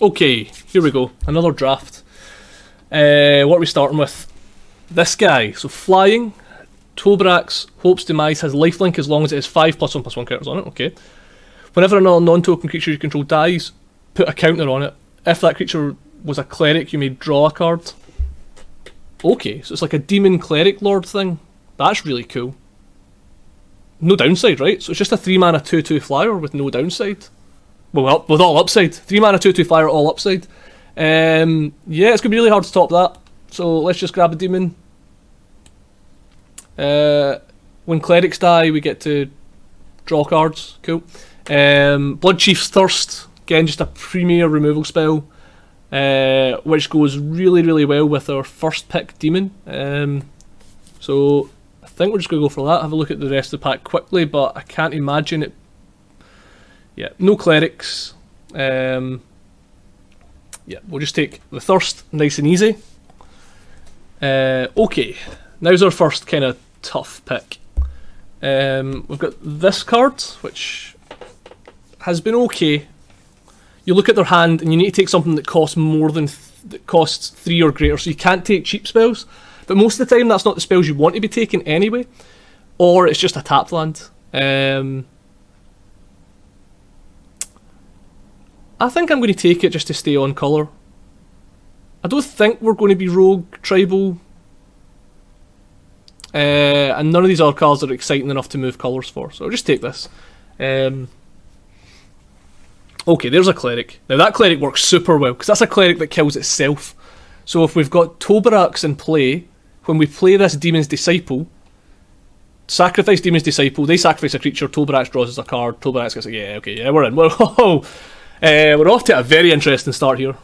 Okay, here we go. Another draft. What are we starting with? This guy. So flying. Taborax, hopes Demise has lifelink as long as it has 5 +1/+1 counters on it. Okay. Whenever another non-token creature you control dies, put a counter on it. If that creature was a cleric, you may draw a card. Okay, so it's like a demon cleric lord thing. That's really cool. No downside, right? So it's just a 3-mana 2/2 flyer with no downside. Well, with all upside. 3-mana 2/2 flyer, all upside. Yeah, it's going to be really hard to top that. So let's just grab a demon. When clerics die, we get to draw cards. Cool. Blood Chief's Thirst. Again, just a premier removal spell. Which goes really, really well with our first pick demon. So I think we're just going to go for that. Have a look at the rest of the pack quickly, but I can't imagine it. Yeah, no clerics. Yeah, we'll just take the Thirst, nice and easy. Okay, now's our first kind of tough pick. We've got this card, which has been okay. You look at their hand, and you need to take something that costs more than that costs 3 or greater. So you can't take cheap spells, but most of the time that's not the spells you want to be taking anyway, or it's just a tapped land. I think I'm going to take it just to stay on colour. I don't think we're going to be rogue, tribal, and none of these other cards are exciting enough to move colours for, so I'll just take this. Okay, there's a cleric. Now that cleric works super well, because that's a cleric that kills itself. So if we've got Taborax in play, when we play this Demon's Disciple, sacrifice Demon's Disciple, they sacrifice a creature, Taborax draws us a card, Taborax gets like, yeah, okay, yeah, we're in. We're off to a very interesting start here.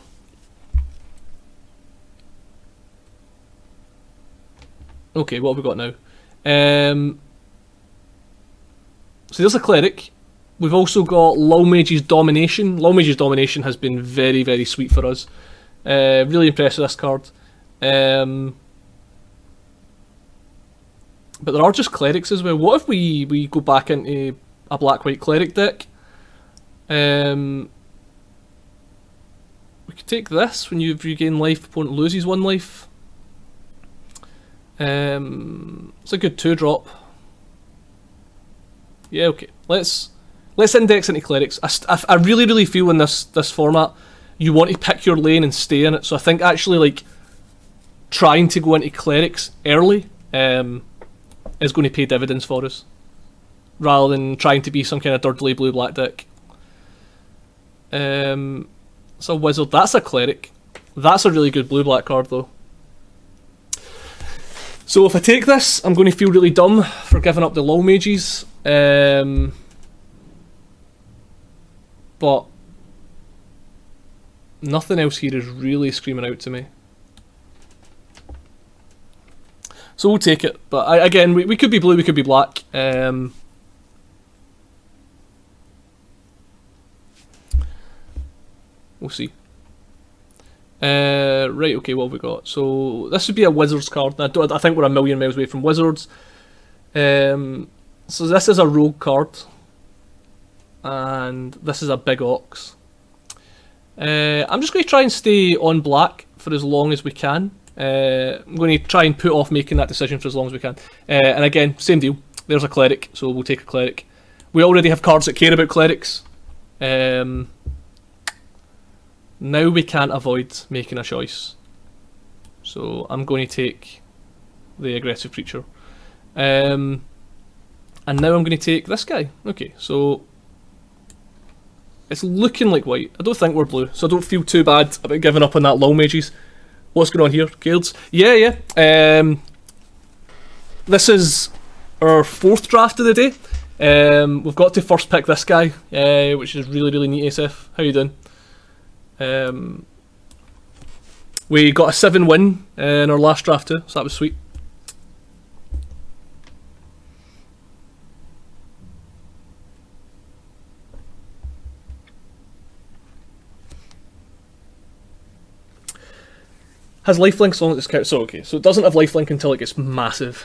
Okay, what have we got now? So there's a cleric. We've also got Lulmage's Domination. Lulmage's Domination has been very, very sweet for us. Really impressed with this card. But there are just clerics as well. What if we go back into a black-white cleric deck? We could take this. When you regain life, opponent loses 1 life. It's a good 2-drop. Yeah, okay. Let's index into clerics. I really, really feel in this format, you want to pick your lane and stay in it. So I think actually like trying to go into clerics early is going to pay dividends for us, rather than trying to be some kind of dirtly blue-black deck. It's a wizard. That's a cleric. That's a really good blue-black card though. So if I take this, I'm going to feel really dumb for giving up the Lulmages. But nothing else here is really screaming out to me. So we'll take it. But again, we could be blue, we could be black. We'll see. Right, okay, what have we got? So this would be a Wizards card. I think we're a million miles away from Wizards. So this is a rogue card. And this is a big ox. I'm just going to try and stay on black for as long as we can. I'm going to try and put off making that decision for as long as we can. And again, same deal. There's a cleric, so we'll take a cleric. We already have cards that care about clerics. Now we can't avoid making a choice. So I'm going to take the aggressive creature. And now I'm going to take this guy. Okay, so it's looking like white. I don't think we're blue, so I don't feel too bad about giving up on that Lulmages. What's going on here, Guilds? Yeah. This is our 4th draft of the day. We've got to first pick this guy, which is really, really neat, SF. How you doing? We got a 7 win in our last draft too, so that was sweet. Has lifelink as long as it's count. So okay, so it doesn't have lifelink until it gets massive.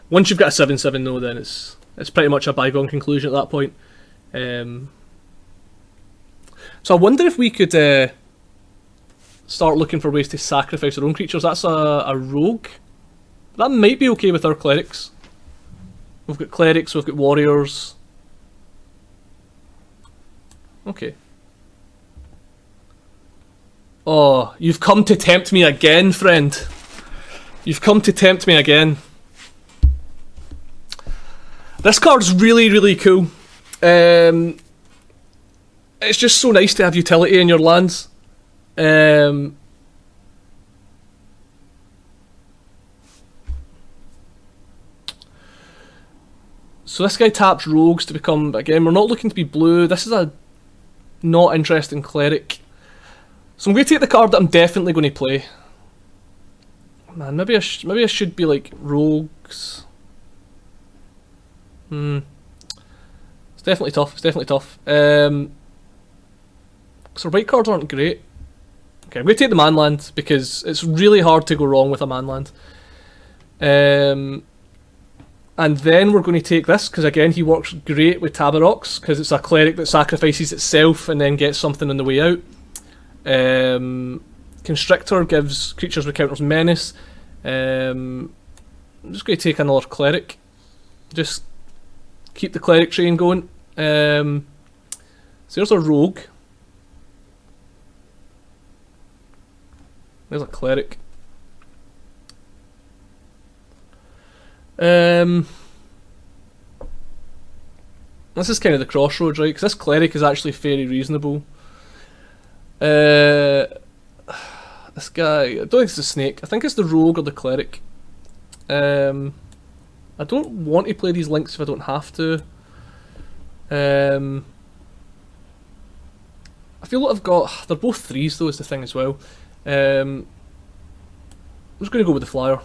Once you've got a 7/7 though, then it's pretty much a bygone conclusion at that point. So I wonder if we could start looking for ways to sacrifice their own creatures. That's a rogue. That might be okay with our clerics. We've got clerics, we've got warriors. Okay. Oh, you've come to tempt me again, friend. You've come to tempt me again. This card's really, really cool. It's just so nice to have utility in your lands. So this guy taps rogues to become, but again, we're not looking to be blue. This is a not interesting cleric. So I'm going to take the card that I'm definitely going to play. Man, maybe I should be like rogues. It's definitely tough. It's definitely tough. So white cards aren't great. Okay, I'm going to take the manland because it's really hard to go wrong with a manland. And then we're going to take this because again he works great with Taborax because it's a cleric that sacrifices itself and then gets something on the way out. Constrictor gives creatures with counters menace. I'm just going to take another cleric. Just keep the cleric train going. So there's a rogue. There's a cleric. This is kind of the crossroads, right? Because this cleric is actually fairly reasonable. This guy, I don't think it's the snake. I think it's the rogue or the cleric. I don't want to play these links if I don't have to. I feel like I've got... They're both threes though is the thing as well. I'm just going to go with the flyer.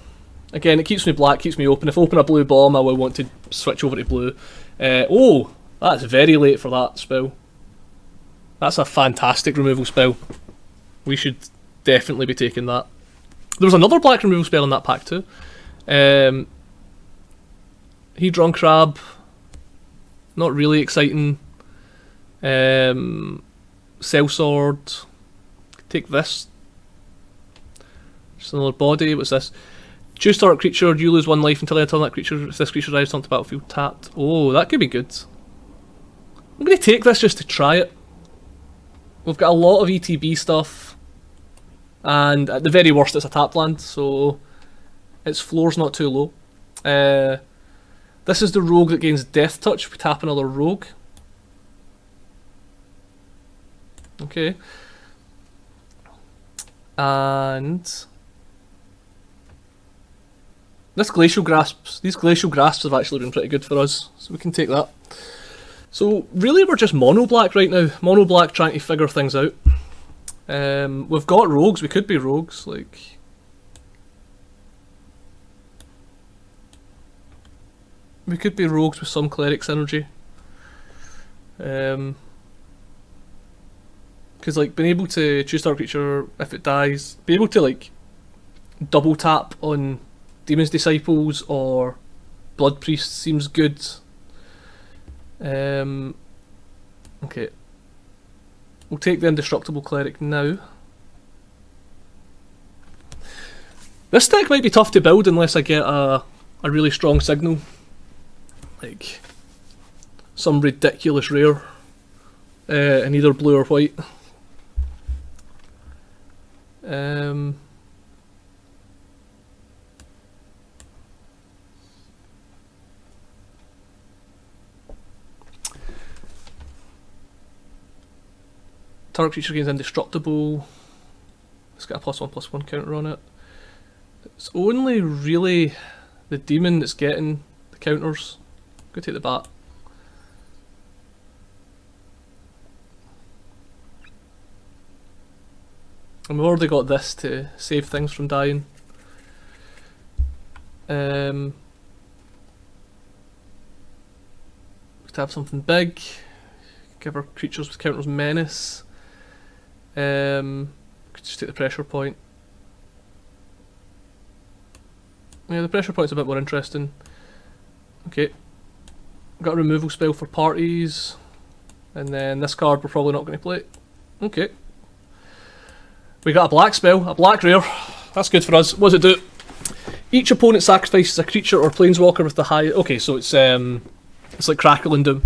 Again, it keeps me black, keeps me open. If I open a blue bomb, I will want to switch over to blue. Oh, that's very late for that spell. That's a fantastic removal spell. We should definitely be taking that. There was another black removal spell in that pack too. Hedron Crab. Not really exciting. Cell Sword. Take this. Just another body. What's this? Choose target creature, you lose 1 life until I turn that creature. If this creature arrives onto the battlefield tapped. Oh, that could be good. I'm going to take this just to try it. We've got a lot of ETB stuff. And at the very worst it's a tap land, so its floor's not too low. This is the rogue that gains Death Touch if we tap another rogue. Okay. And... these Glacial Grasps have actually been pretty good for us, so we can take that. So really we're just mono black right now. Mono black trying to figure things out. We've got rogues, we could be rogues, like... we could be rogues with some cleric's energy. Because like being able to choose our creature if it dies, be able to like double tap on Demon's Disciples or Blood Priest seems good. Okay. We'll take the Indestructible Cleric now. This deck might be tough to build unless I get a really strong signal. Like some ridiculous rare in either blue or white. Target creature gains Indestructible. It's got a +1/+1 counter on it. It's only really the demon that's getting the counters. Go take the bat. And we've already got this to save things from dying. We could have something big. Give our creatures with counters menace. Could just take the pressure point. Yeah, the pressure point's a bit more interesting. Okay. Got a removal spell for parties. And then this card we're probably not going to play. Okay. We got a black spell, a black rare. That's good for us. What does it do? Each opponent sacrifices a creature or planeswalker with the high. Okay, so it's like Crackle and Doom.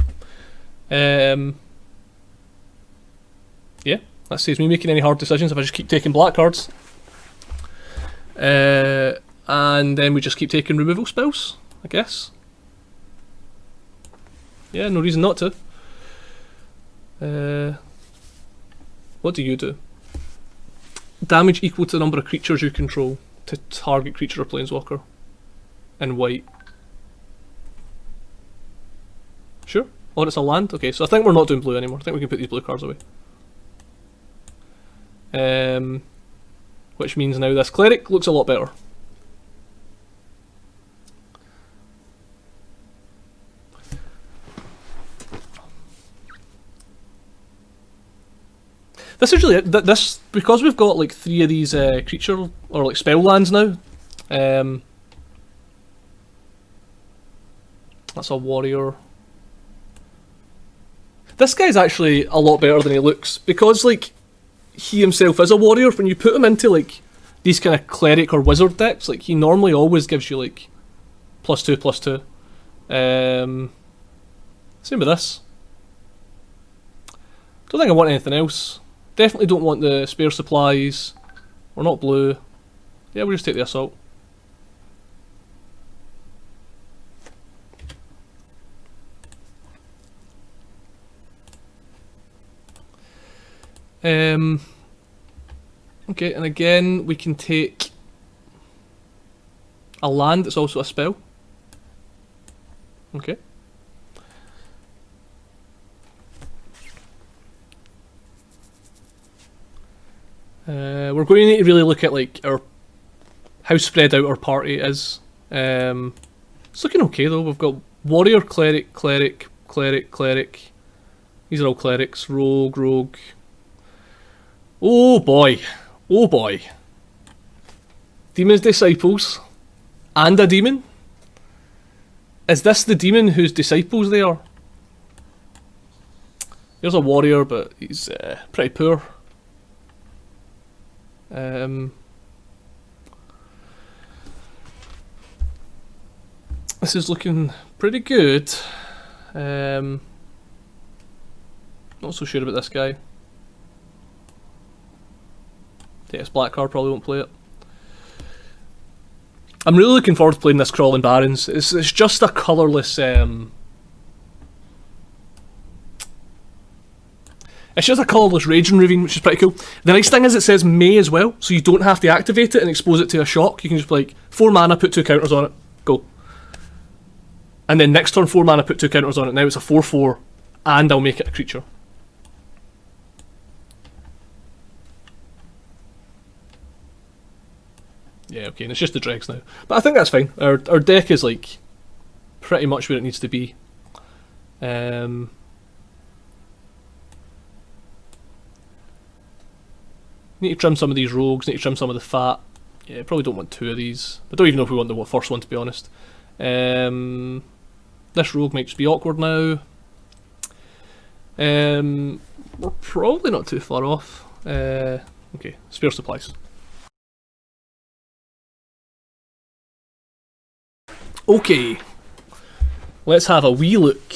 Yeah, that saves me making any hard decisions if I just keep taking black cards. And then we just keep taking removal spells, I guess. Yeah, no reason not to. What do you do? Damage equal to the number of creatures you control to target creature or planeswalker. In white. Sure? Or it's a land? Okay, so I think we're not doing blue anymore. I think we can put these blue cards away. Which means now this cleric looks a lot better. This is really it. This, because we've got like 3 of these creature or like spell lands now. That's a warrior. This guy's actually a lot better than he looks, because like he himself is a warrior. When you put him into like these kind of cleric or wizard decks, like he normally always gives you like +2/+2. Same with this. Don't think I want anything else. Definitely don't want the spare supplies. We're not blue. Yeah, we'll just take the assault. Okay, and again we can take a land that's also a spell. Okay. We're going to need to really look at like how spread out our party is. It's looking okay though. We've got warrior, cleric, cleric, cleric, cleric. These are all clerics. Rogue, rogue. Oh boy. Oh boy. Demon's disciples. And a demon? Is this the demon whose disciples they are? Here's a warrior, but he's pretty poor. This is looking pretty good. Not so sure about this guy. Take this black card, probably won't play it. I'm really looking forward to playing this Crawling Barrens. It's just a colourless. It's just a colourless Raging Ravine, which is pretty cool. The nice thing is it says May as well, so you don't have to activate it and expose it to a shock. You can just be like 4 mana, put 2 counters on it, go. And then next turn 4 mana, put 2 counters on it. Now it's a 4/4, and I'll make it a creature. Yeah, okay, and it's just the dregs now. But I think that's fine. Our deck is like pretty much where it needs to be. Need to trim some of these rogues, need to trim some of the fat. Yeah, probably don't want 2 of these. I don't even know if we want the first one, to be honest. This rogue might just be awkward now. We're probably not too far off. Okay, spare supplies. Okay, let's have a wee look.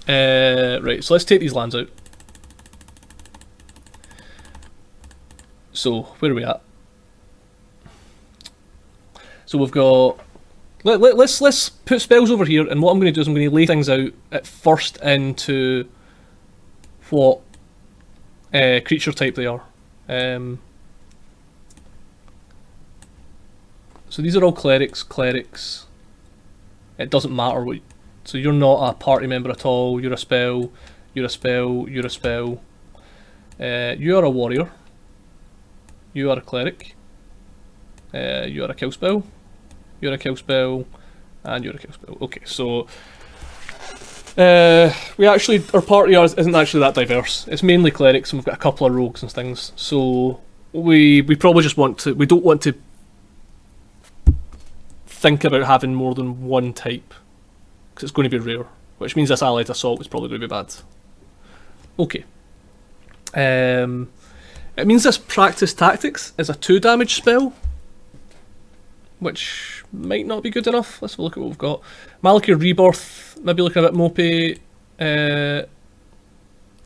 Right, so let's take these lands out. So, where are we at? So we've got... Let's put spells over here, and what I'm going to do is I'm going to lay things out at first into what creature type they are. So these are all clerics, clerics. It doesn't matter what... So you're not a party member at all, you're a spell, you're a spell, you're a spell. You are a warrior. You are a cleric. You are a kill spell. You're a kill spell. And you're a kill spell. Okay, so... we actually... Our party isn't actually that diverse. It's mainly clerics, and we've got a couple of rogues and things. So... We probably just want to... We don't want to think about having more than one type, because it's going to be rare, which means this allied assault is probably going to be bad. Okay. It means this Practice Tactics is a 2 damage spell, which might not be good enough. Let's have a look at what we've got. Malakir Rebirth, maybe looking a bit mopey.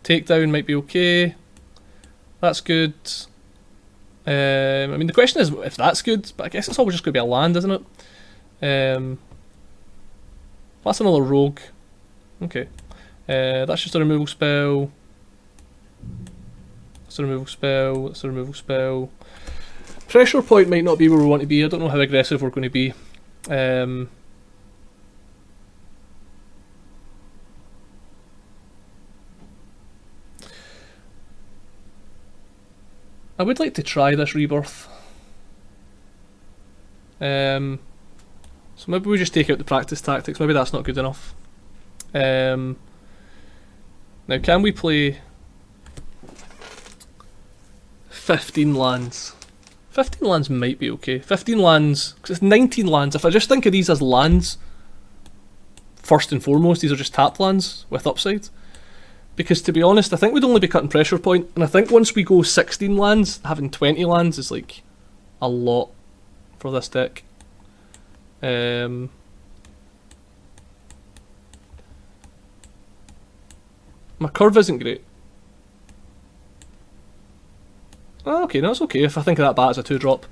Takedown might be okay. That's good. I mean, the question is if that's good, but I guess it's always just going to be a land, isn't it? That's another rogue. Okay. That's just a removal spell. That's a removal spell. That's a removal spell. Pressure point might not be where we want to be. I don't know how aggressive we're going to be. I would like to try this Rebirth. So maybe we just take out the Practice Tactics. Maybe that's not good enough. Now, can we play 15 lands? 15 lands might be okay. 15 lands, because it's 19 lands. If I just think of these as lands, first and foremost, these are just tap lands with upside. Because to be honest, I think we'd only be cutting pressure point, and I think once we go 16 lands, having 20 lands is like a lot for this deck. My curve isn't great. Oh, okay, no, it's okay if I think of that bat as a 2-drop.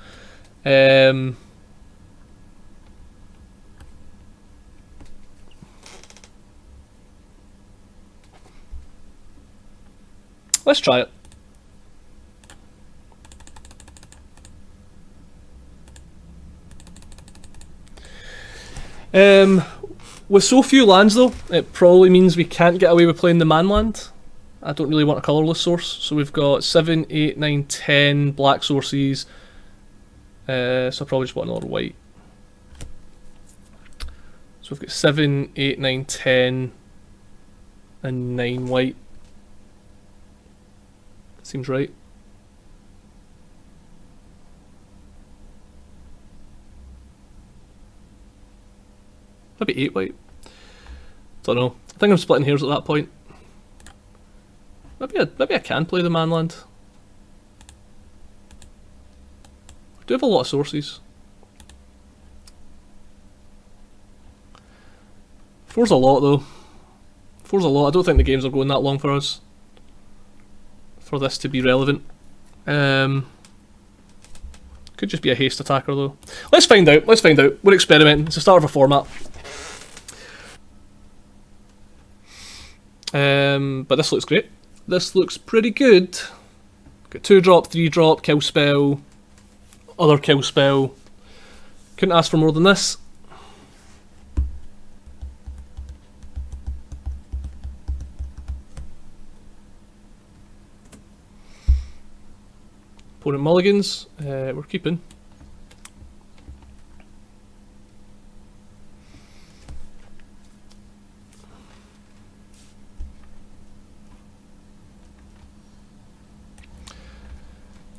Let's try it. With so few lands though, it probably means we can't get away with playing the man land. I don't really want a colourless source, so we've got 7, 8, 9, 10 black sources. So I probably just want another white. So we've got 7, 8, 9, 10 and 9 white. Seems right. Maybe 8 white. Don't know. I think I'm splitting hairs at that point. Maybe I can play the manland. I do have a lot of sources. 4's a lot though. 4's a lot. I don't think the games are going that long for us for this to be relevant. Could just be a haste attacker though. Let's find out. Let's find out. We're experimenting. It's the start of a format. But this looks great. This looks pretty good. Got 2-drop, 3-drop, kill spell, other kill spell. Couldn't ask for more than this. Opponent mulligans. We're keeping.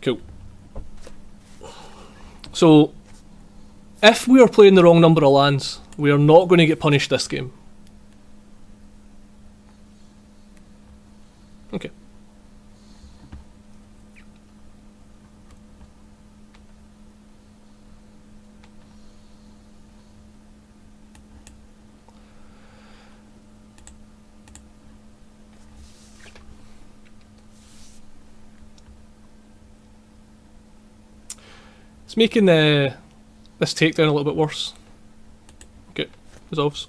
Cool. So, if we are playing the wrong number of lands, we are not going to get punished this game. Okay. It's making this takedown a little bit worse. Okay, resolves.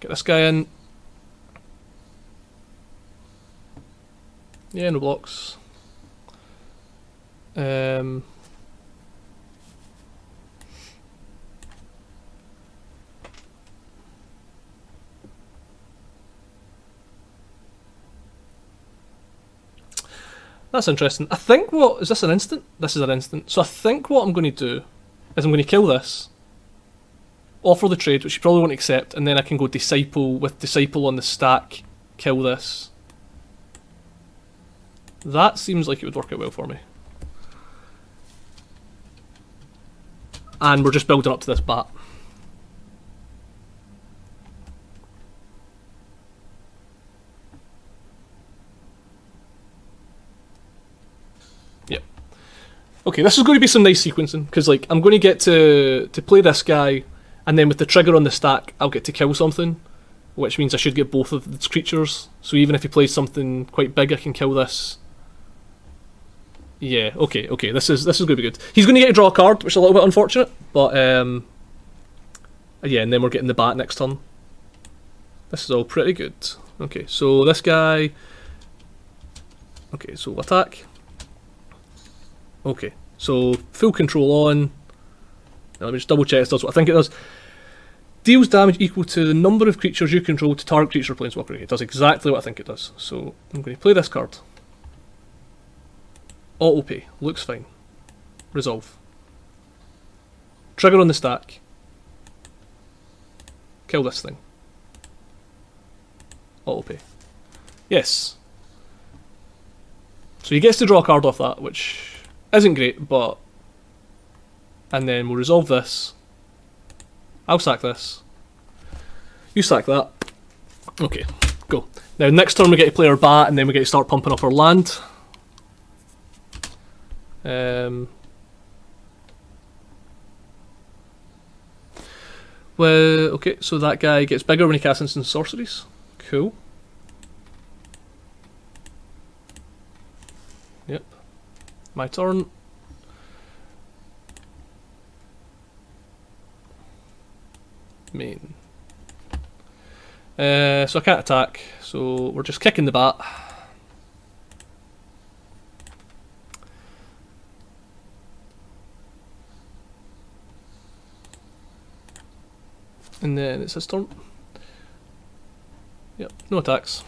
Get this guy in. Yeah, no blocks. That's interesting. I think what... Is this an instant? This is an instant. So I think what I'm going to do is I'm going to kill this, offer the trade, which you probably won't accept, and then I can go Disciple with Disciple on the stack, kill this. That seems like it would work out well for me. And we're just building up to this bat. I Okay, this is going to be some nice sequencing, because like I'm going to get to play this guy, and then with the trigger on the stack, I'll get to kill something, which means I should get both of its creatures. So even if he plays something quite big, I can kill this. Yeah, okay, this is going to be good. He's going to get to draw a card, which is a little bit unfortunate, but yeah, and then we're getting the bat next turn. This is all pretty good. Okay, so this guy. Okay, so attack. Okay, so full control on. Now let me just double check this does what I think it does. Deals damage equal to the number of creatures you control to target creature planeswalker. It does exactly what I think it does. So I'm going to play this card. Auto pay. Looks fine. Resolve. Trigger on the stack. Kill this thing. Auto pay. Yes. So he gets to draw a card off that, which isn't great, but... And then we'll resolve this. I'll sack this. You sack that. Okay, go. Now next turn we get to play our bat, and then we get to start pumping up our land. Well, okay, so that guy gets bigger when he casts instant sorceries. Cool. Yep. My turn. Main. So I can't attack, so we're just kicking the bat. And then it's his turn. Yep, no attacks.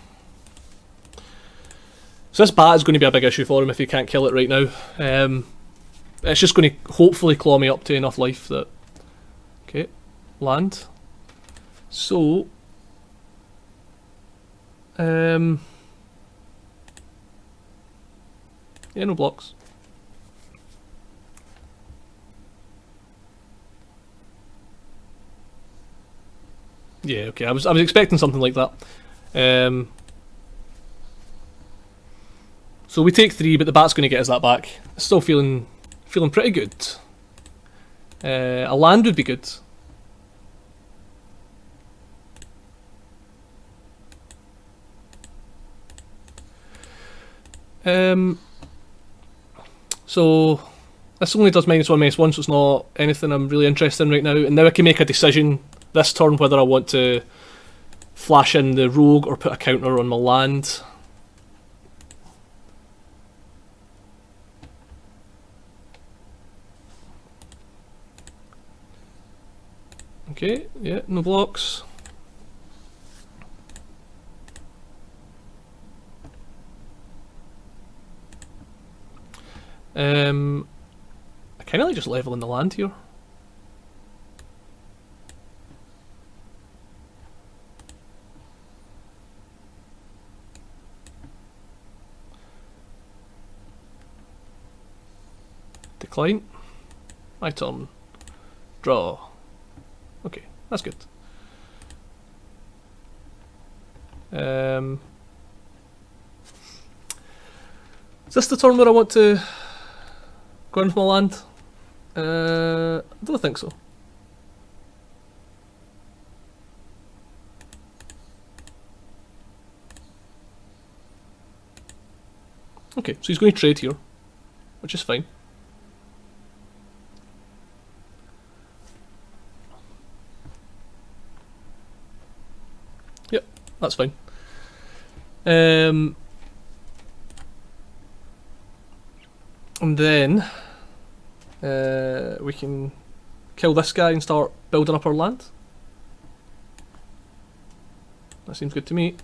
So this bat is going to be a big issue for him if he can't kill it right now. It's just going to hopefully claw me up to enough life that... Okay, land. So... yeah, no blocks. Yeah, okay, I was expecting something like that. So we take 3, but the bat's going to get us that back. Still feeling pretty good. A land would be good. So this only does -1, -1, so it's not anything I'm really interested in right now. And now I can make a decision this turn whether I want to flash in the rogue or put a counter on my land. Okay, yeah, no blocks. I kind of like just leveling the land here. Decline. My turn. Draw. Okay, that's good. Is this the turn where I want to go into my land? I don't think so. Okay, so he's going to trade here, which is fine. Yep, that's fine. And then we can kill this guy and start building up our land. That seems good to me.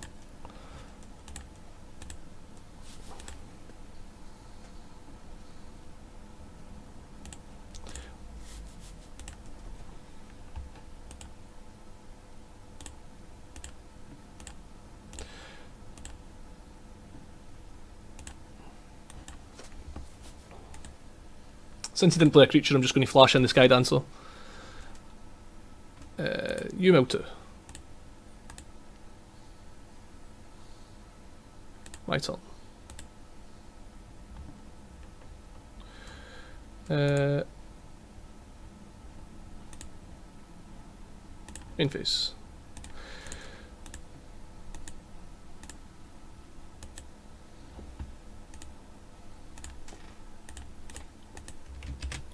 Since he didn't play a creature, I'm just going to flash in the Sky Dancer. You mill 2. My turn. Main phase.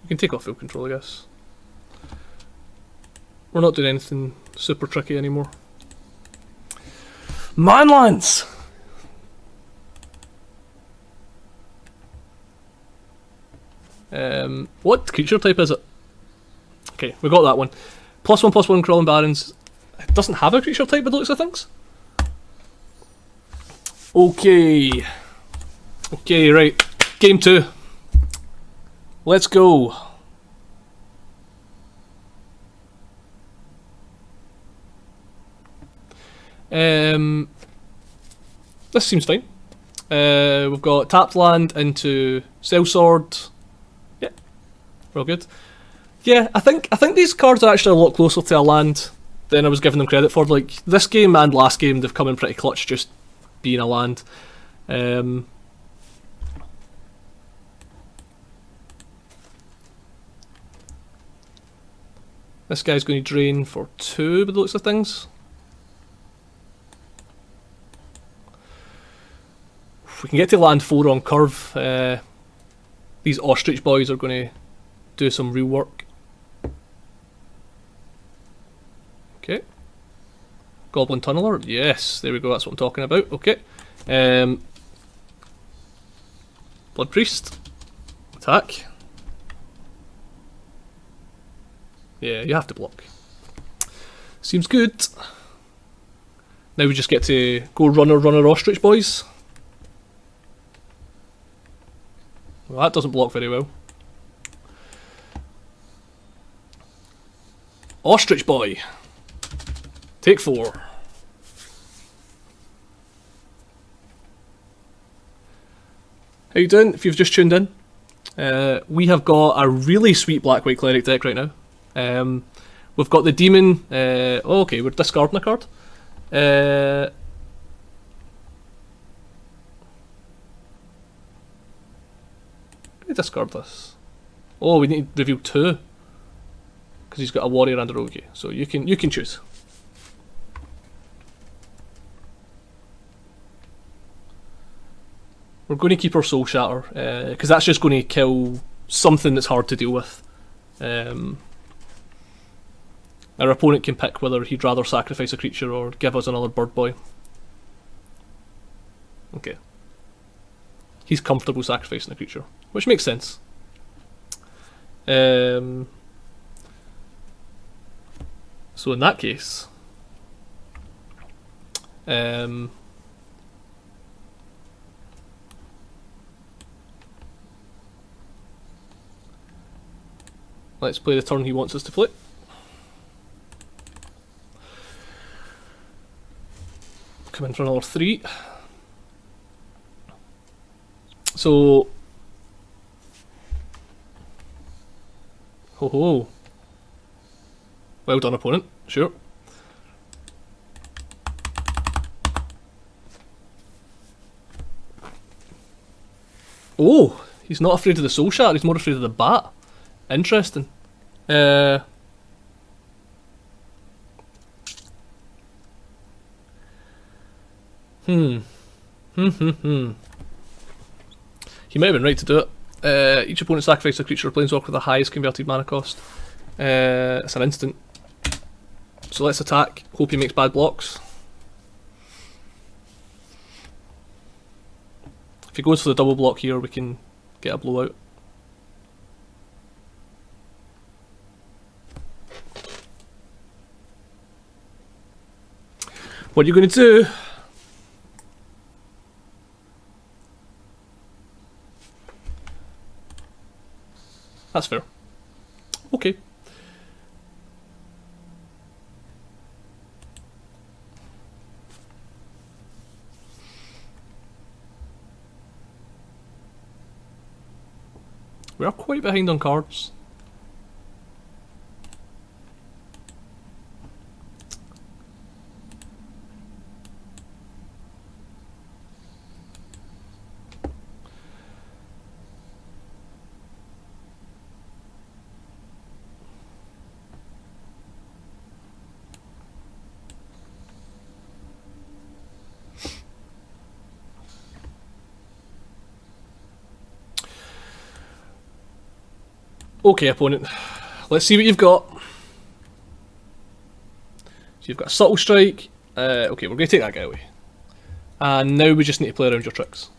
You can take off field control, I guess. We're not doing anything super tricky anymore. Manlands! What creature type is it? Okay, we got that one. +1/+1 crawling barons. It doesn't have a creature type by the looks of things. Okay. Okay, right. Game 2. Let's go. This seems fine. We've got tapped land into Sellsword. Yeah, we're all good. Yeah, I think these cards are actually a lot closer to a land than I was giving them credit for. Like this game and last game, they've come in pretty clutch, just being a land. This guy's going to drain for 2 by the looks of things. If we can get to land 4 on curve, these ostrich boys are going to do some real work. Okay. Goblin Tunneler, yes, there we go, that's what I'm talking about. Okay. Blood Priest, attack. Yeah, you have to block. Seems good. Now we just get to go runner ostrich boys. Well, that doesn't block very well. Ostrich boy. Take 4. How you doing? If you've just tuned in, we have got a really sweet black-white cleric deck right now. We've got the demon. Okay, we're discarding a card. Discard this. Oh, we need to reveal 2 because he's got a warrior and a rogue. So you can choose. We're going to keep our Soul Shatter because that's just going to kill something that's hard to deal with. Our opponent can pick whether he'd rather sacrifice a creature or give us another bird boy. Okay. He's comfortable sacrificing a creature, which makes sense. So in that case, let's play the turn he wants us to play. Come in for another 3. So, ho. Well done, opponent. Sure. Oh, he's not afraid of the Soul Shatter. He's more afraid of the bat. Interesting. He might have been right to do it. Each opponent sacrifices a creature or planeswalker with the highest converted mana cost. It's an instant. So let's attack. Hope he makes bad blocks. If he goes for the double block here, we can get a blowout. What are you going to do? That's fair. Okay. We are quite behind on cards. Okay, opponent. Let's see what you've got. So you've got a subtle strike. Okay, we're going to take that guy away. And now we just need to play around your tricks.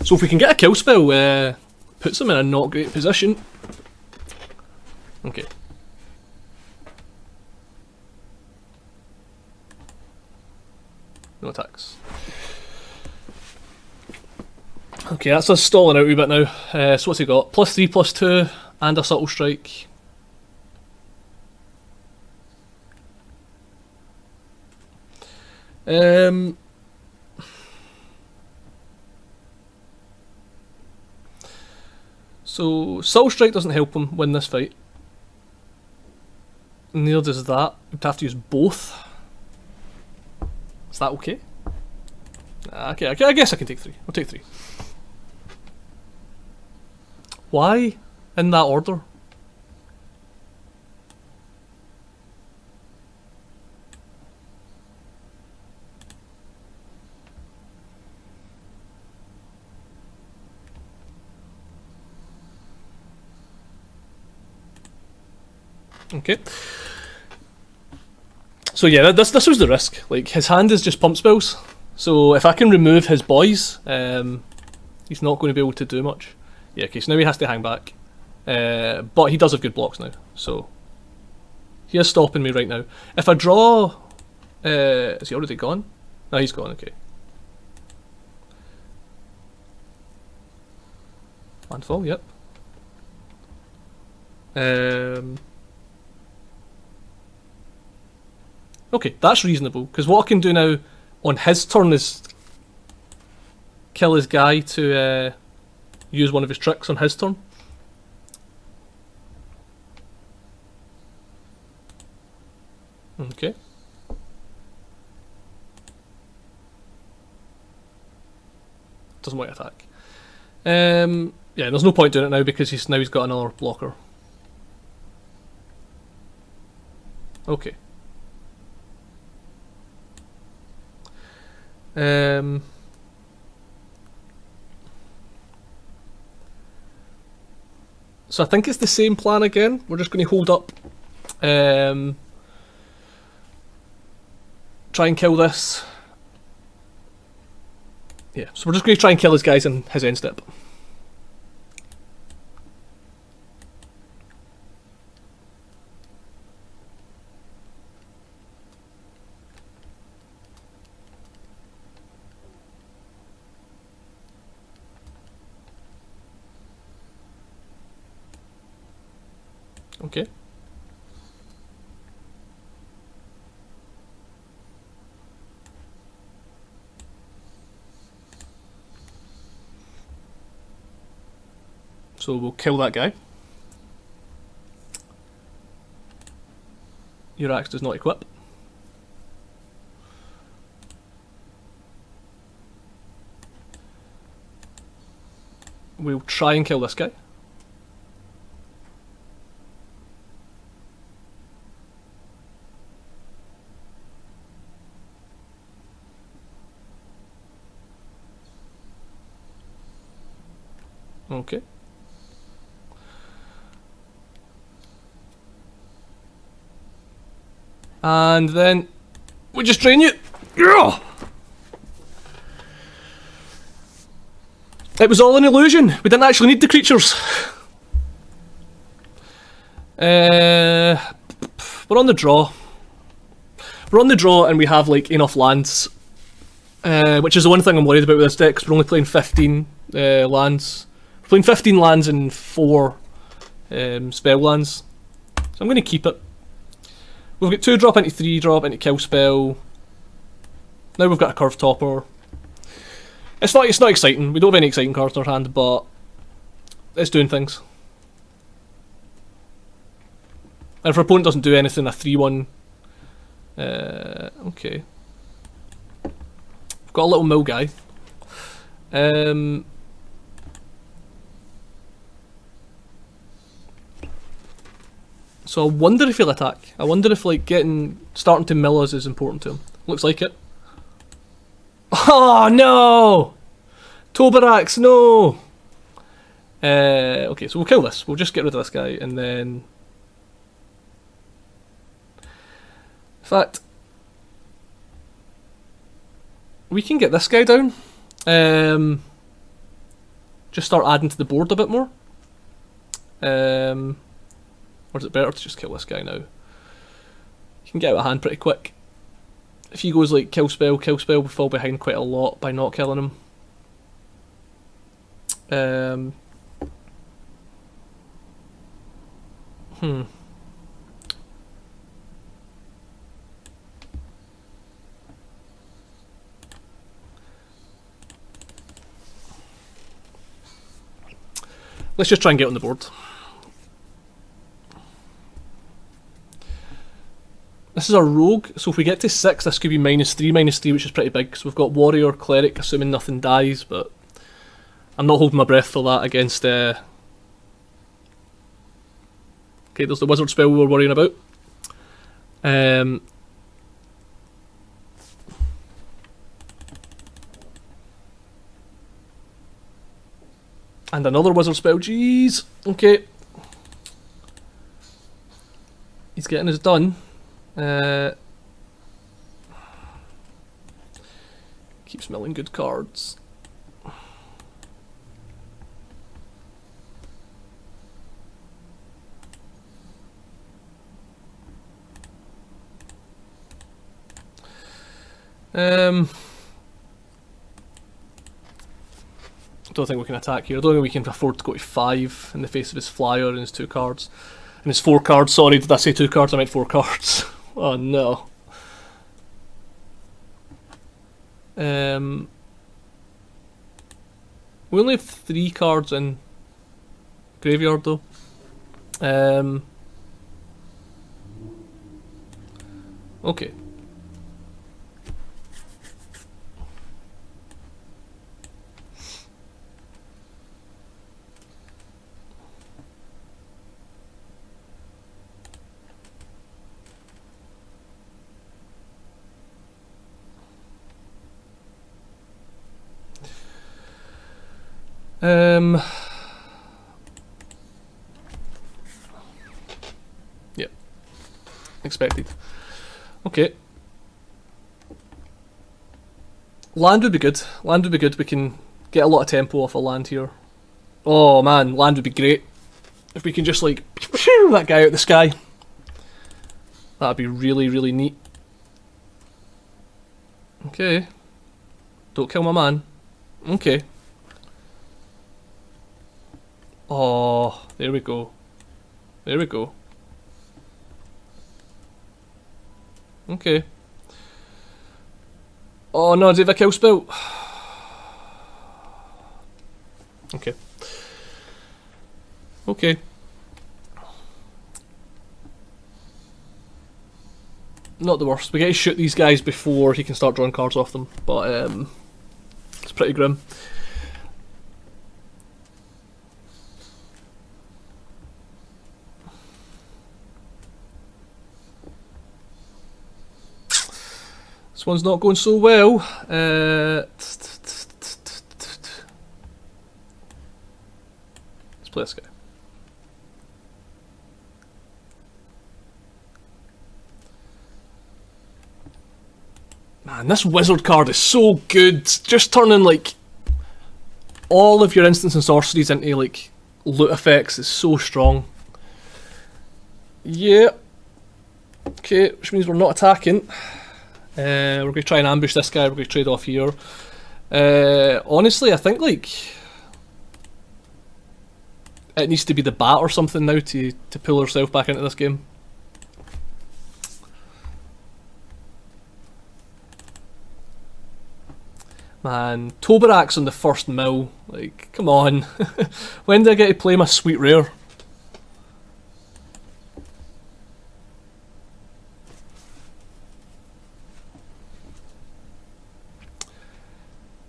So if we can get a kill spell, puts him in a not great position. Okay. No attacks. Okay, that's us stalling out a wee bit now. So what's he got? +3, +2, and a subtle strike. So subtle strike doesn't help him win this fight. Neither does that. We'd have to use both. Is that okay? Okay, I guess I can take 3. I'll take 3. Why in that order? Okay. So yeah, this was the risk. Like, his hand is just pump spells. So if I can remove his boys, he's not going to be able to do much. Yeah, okay, so now he has to hang back. But he does have good blocks now, so he is stopping me right now. If I draw... is he already gone? No, he's gone, okay. Landfall, yep. Okay, that's reasonable, because what I can do now on his turn is kill his guy to use one of his tricks on his turn. Okay. Doesn't want to attack. Yeah, there's no point doing it now because he's got another blocker. Okay. So I think it's the same plan again. We're just going to hold up. Try and kill this. Yeah, so we're just going to try and kill his guys in his end step. Okay. So we'll kill that guy. Your axe does not equip. We'll try and kill this guy. Okay. And then we just drain you. Yeah! It was all an illusion. We didn't actually need the creatures. We're on the draw. We're on the draw and we have like enough lands. Which is the one thing I'm worried about with this deck, because we're only playing 15 lands. We're playing 15 lands and 4 spell lands. So I'm going to keep it. We've got 2 drop into 3 drop into kill spell. Now we've got a curve topper. It's not exciting. We don't have any exciting cards in our hand, but it's doing things. And if our opponent doesn't do anything, a 3-1. Okay. We've got a little mill guy. So I wonder if he'll attack. I wonder if like starting to mill us is important to him. Looks like it. Oh no! Taborax, no! Okay, so we'll kill this. We'll just get rid of this guy, and then... In fact... we can get this guy down. Just start adding to the board a bit more. Or is it better to just kill this guy now? You can get out of hand pretty quick. If he goes like kill spell, we fall behind quite a lot by not killing him. Let's just try and get on the board. This is our rogue, so if we get to 6, this could be -3, which is pretty big. So we've got warrior, cleric, assuming nothing dies, but I'm not holding my breath for that against... Okay, there's the wizard spell we were worrying about. And another wizard spell, jeez. Okay. He's getting his done. Keeps milling good cards. I don't think we can attack here. I don't think we can afford to go to 5 in the face of his flyer and his 2 cards. And his 4 cards, sorry, did I say 2 cards? I meant 4 cards. Oh no. We only have 3 cards in graveyard though. Okay. Yeah. Expected. Okay. Land would be good. Land would be good. We can get a lot of tempo off of land here. Oh man, land would be great. If we can just like that guy out the sky. That'd be really, really neat. Okay. Don't kill my man. Okay. Oh, there we go. There we go. Okay. Oh no, did I kill spell? Okay. Okay. Not the worst. We get to shoot these guys before he can start drawing cards off them, but it's pretty grim. This one's not going so well. Let's play this guy. Man, this wizard card is so good. Just turning like all of your instants and sorceries into like loot effects is so strong. Yeah. Okay, which means we're not attacking. We're going to try and ambush this guy, we're going to trade off here. Honestly, I think like it needs to be the bat or something now to pull herself back into this game. Man, Taborax on the first mill, like, come on. When do I get to play my sweet rare?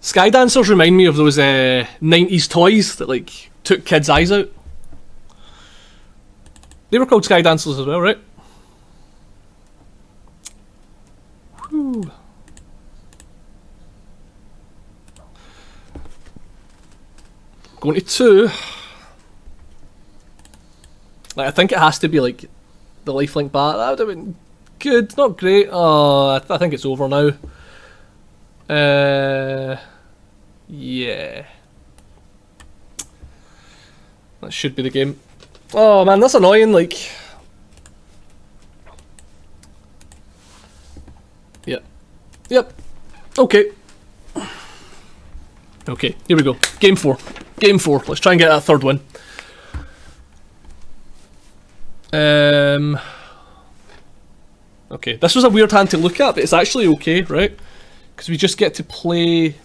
Sky Dancers remind me of those 90s toys that like took kids' eyes out. They were called Sky Dancers as well, right? Whew. Going to 2. Like, I think it has to be like the lifelink bat. That would have been good, not great. Oh, I think it's over now. Yeah. That should be the game. Oh man, that's annoying, like... Yep. Yep. Okay. Okay, here we go. Game 4. Game 4. Let's try and get that third win. Okay, this was a weird hand to look at, but it's actually okay, right? Because we just get to play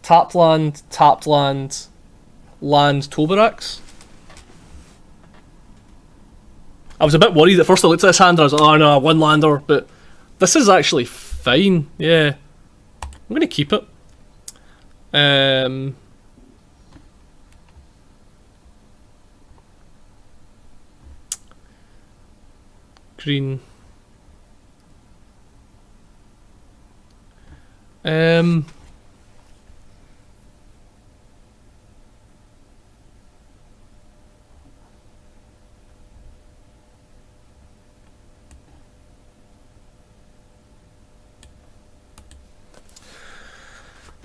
tapped land, land, Taborax. I was a bit worried at first. I looked at this hand and I was like, oh no, one lander, but this is actually fine. Yeah, I'm gonna keep it. Green.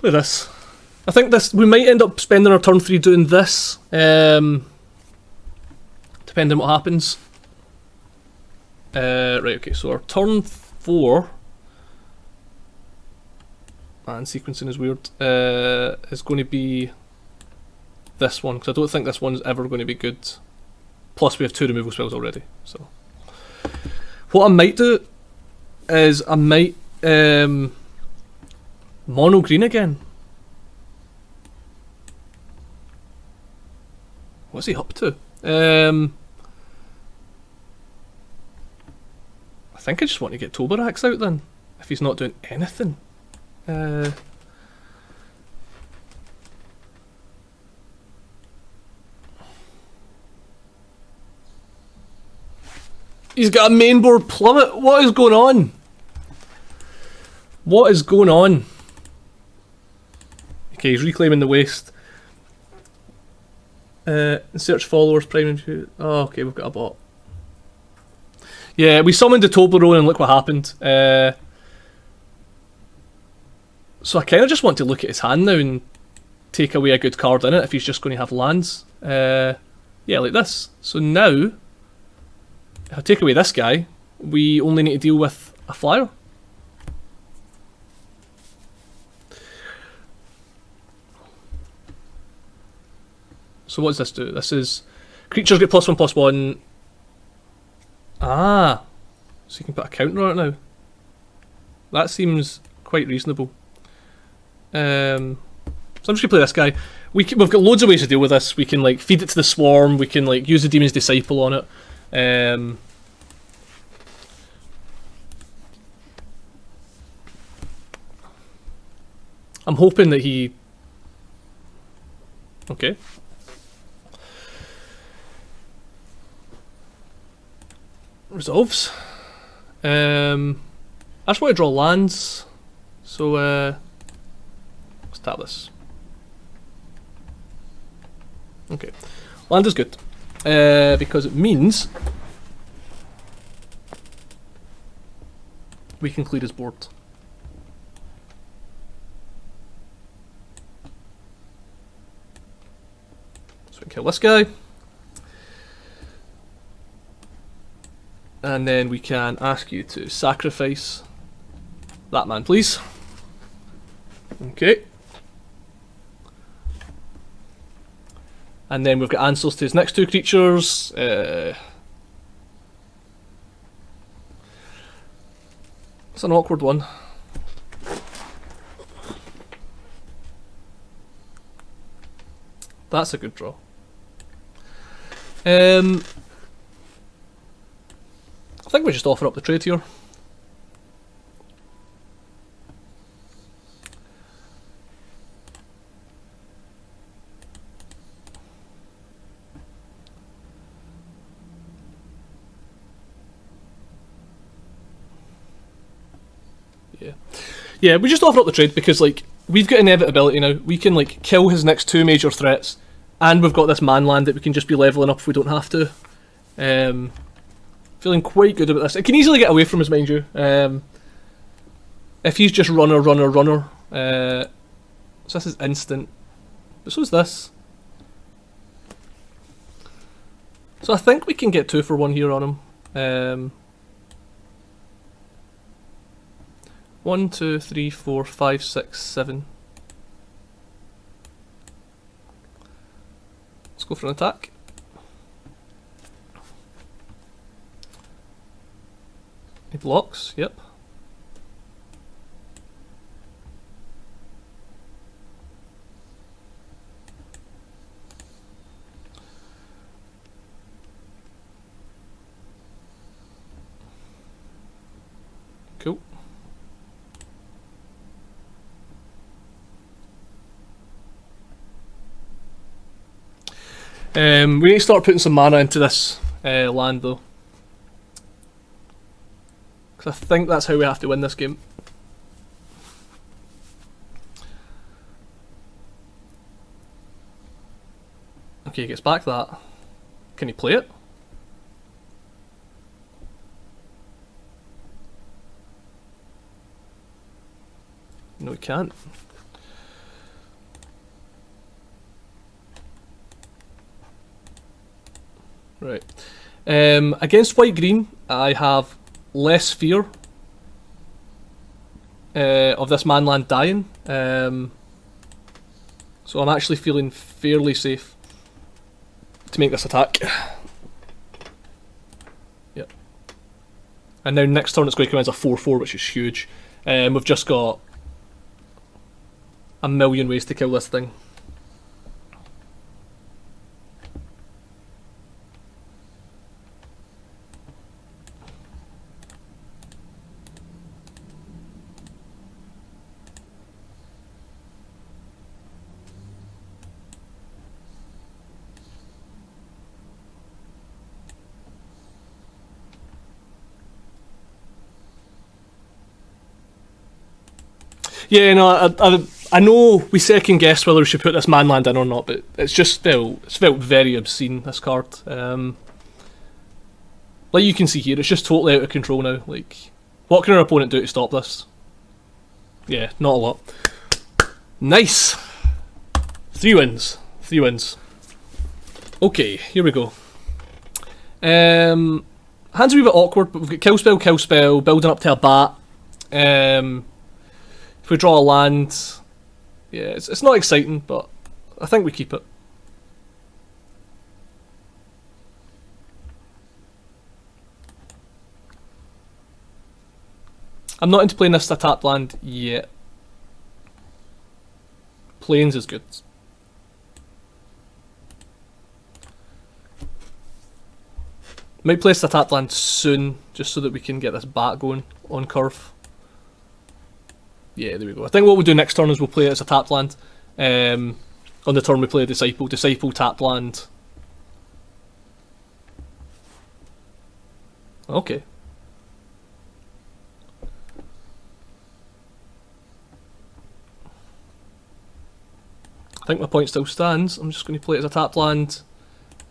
Look at this. I think this, we might end up spending our turn 3 doing this, depending on what happens. Right, okay, so our turn 4, and sequencing is weird, is going to be this one, because I don't think this one's ever going to be good. Plus we have 2 removal spells already, so. What I might do is I might mono green again. What's he up to? I think I just want to get Taborax out then, if he's not doing anything. He's got a mainboard plummet. What is going on? What is going on? Okay, he's reclaiming the waste. Search followers, prime. Oh, okay, we've got a bot. Yeah, we summoned the Toblerone and look what happened. So I kind of just want to look at his hand now and take away a good card in it if he's just going to have lands. Yeah, like this. So now, if I take away this guy, we only need to deal with a flyer. So what does this do? This is creatures get +1/+1. Ah, so you can put a counter on it now. That seems quite reasonable. So I'm just gonna play this guy. We've got loads of ways to deal with this. We can like feed it to the swarm. We can like use the Demon's Disciple on it. I'm hoping that he. Okay. Resolves. I just want to draw lands, so let's tap this. Okay, land is good because it means we can clear his board. So we can kill this guy. And then we can ask you to sacrifice that man, please. Okay. And then we've got answers to his next 2 creatures. It's an awkward one. That's a good draw. I think we just offer up the trade here. Yeah, we just offer up the trade because like we've got inevitability now. We can like kill his next 2 major threats, And we've got this man land that we can just be levelling up if we don't have to. Feeling quite good about this. It can easily get away from us, mind you. If he's just runner. So this is instant. But so is this. So I think we can get 2 for 1 here on him. 1, 2, 3, 4, 5, 6, 7. Let's go for an attack. He blocks, yep. Cool. We need to start putting some mana into this land though. Because I think that's how we have to win this game. Okay, he gets back that. Can he play it? No, he can't. Right. Against white-green, I have less fear of this manland dying. So I'm actually feeling fairly safe to make this attack. Yep. And now next turn it's going to come as a 4-4, which is huge. We've just got a million ways to kill this thing. Yeah, no, I know we second guessed whether we should put this manland in or not, but it's felt very obscene, this card. Like you can see here, it's just totally out of control now. Like, what can our opponent do to stop this? Yeah, not a lot. Nice! 3 wins. 3 wins. Okay, here we go. Hand's a wee bit awkward, but we've got kill spell, building up to a bat. If we draw a land, yeah, it's not exciting, but I think we keep it. I'm not into playing this tapped land yet. Plains is good. Might play a tapped land soon, just so that we can get this bat going on curve. Yeah, there we go. I think what we'll do next turn is we'll play it as a tapped land. On the turn we play a Disciple. Disciple, tapped land. Okay. I think my point still stands. I'm just going to play it as a tapped land.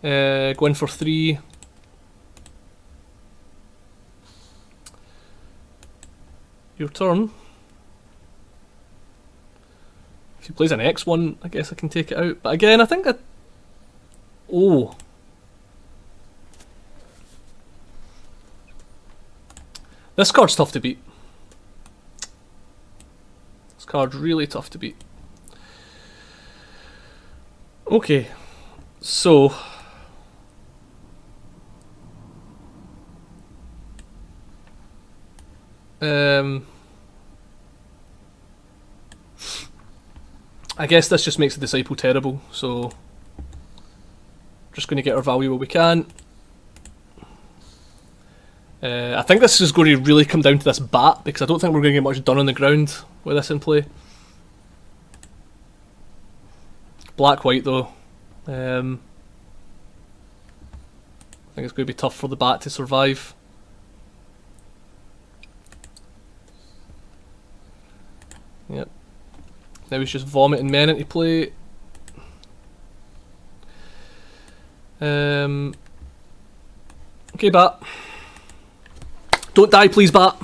Go in for 3. Your turn. If he plays an X1, I guess I can take it out. But again, I think that... Oh. This card's tough to beat. This card's really tough to beat. Okay. So... I guess this just makes the Disciple terrible, so just going to get our value where we can. I think this is going to really come down to this bat, because I don't think we're going to get much done on the ground with this in play. Black-white though. I think it's going to be tough for the bat to survive. Yep. Now he's just vomiting men into play. Okay, Bat. Don't die, please, Bat.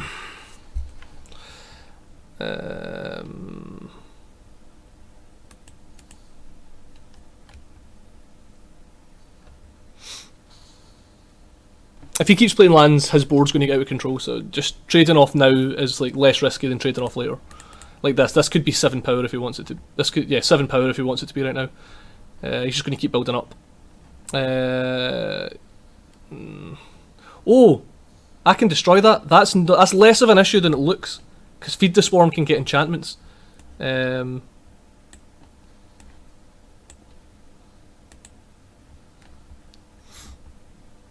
If he keeps playing lands, his board's going to get out of control, so just trading off now is like less risky than trading off later. Like this. This could be 7 power if he wants it to. This could, yeah, 7 power if he wants it to be right now. He's just going to keep building up. Oh, I can destroy that. That's less of an issue than it looks, because Feed the Swarm can get enchantments. There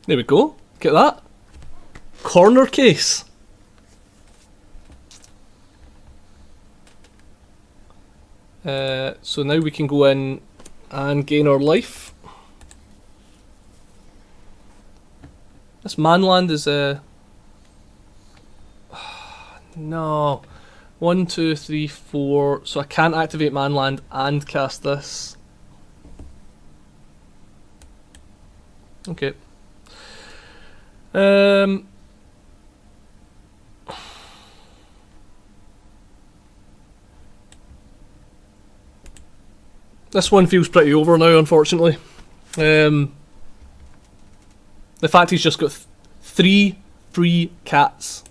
we go. Get that. Corner case. So now we can go in and gain our life. This manland is no. 1, 2, 3, 4. So I can't activate manland and cast this. Okay. This one feels pretty over now, unfortunately. The fact he's just got 3 free cats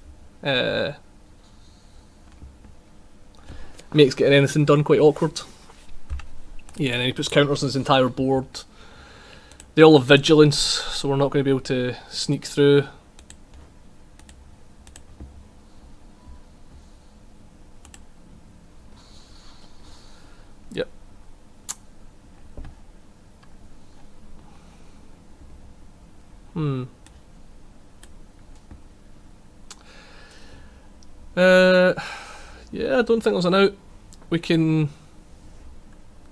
makes getting anything done quite awkward. Yeah, and then he puts counters on his entire board. They all have vigilance, so we're not going to be able to sneak through. Yep. Yeah, I don't think there's an out. We can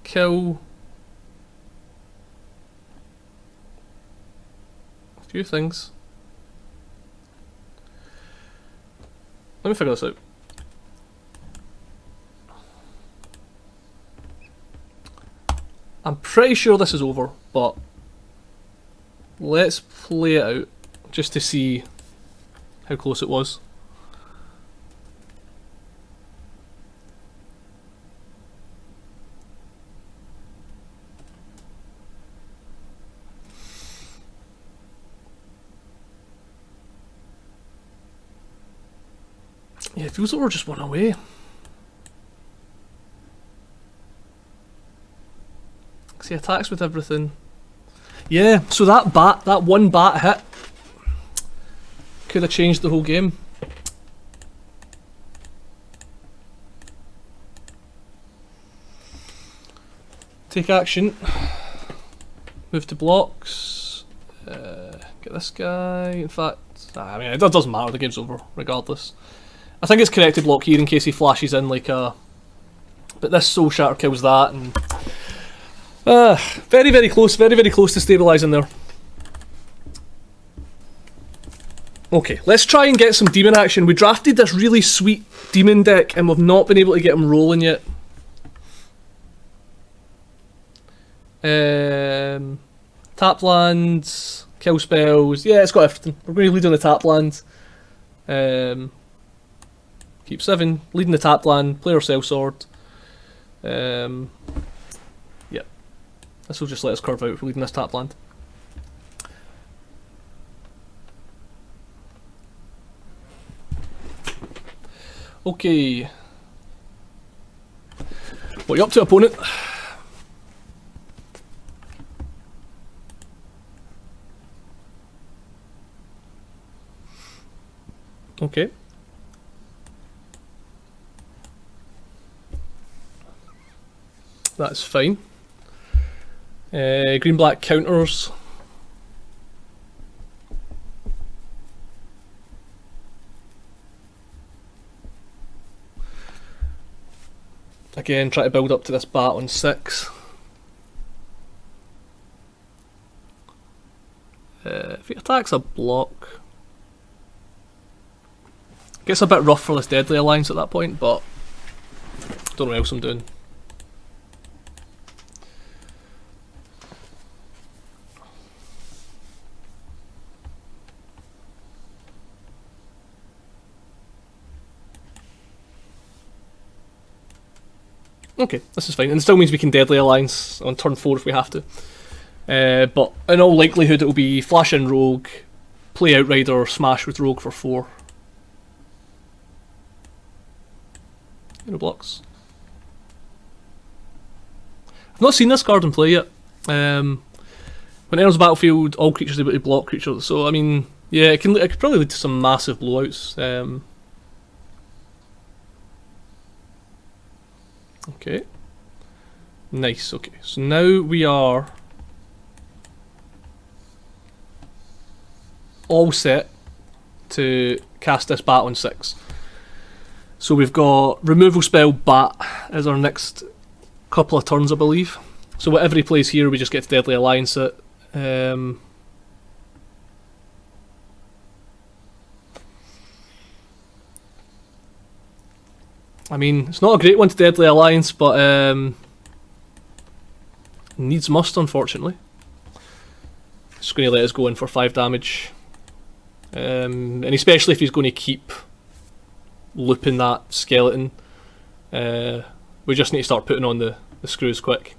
kill a few things. Let me figure this out. I'm pretty sure this is over, but let's play it out just to see how close it was. Yeah, it feels like we're just one away. Because he attacks with everything. Yeah, so that one bat hit could have changed the whole game. Take action. Move to blocks. Get this guy. In fact, I mean, it doesn't matter, the game's over, regardless. I think it's corrected block here in case he flashes in like a... But this Soul Shatter kills that, and... very, very close to stabilising there. Okay, let's try and get some demon action. We drafted this really sweet demon deck, and we've not been able to get him rolling yet. Tap lands, kill spells. Yeah, it's got everything. We're going to lead on the tap land. Keep 7, leading the tap land, play our cell sword. Yeah. This will just let us curve out for leading this tap land. Okay. What are you up to, opponent? Okay. That's fine. Green black counters. Again, try to build up to this bat on 6. If he attacks a block, gets a bit rough for this Deadly Alliance at that point, but don't know what else I'm doing. Okay, this is fine. And it still means we can Deadly Alliance on turn 4 if we have to. But in all likelihood, it will be Flash in Rogue, play Outrider, or smash with Rogue for 4. No blocks. I've not seen this card in play yet. When it enters the battlefield, all creatures are able to block creatures. So, I mean, yeah, it could probably lead to some massive blowouts. Okay. Nice, okay. So now we are all set to cast this bat on 6. So we've got removal spell Bat as our next couple of turns, I believe. So whatever he plays here, we just get to Deadly Alliance it. I mean, it's not a great one to Deadly Alliance, but needs must, unfortunately. It's going to let us go in for 5 damage. And especially if he's going to keep looping that skeleton, we just need to start putting on the screws quick.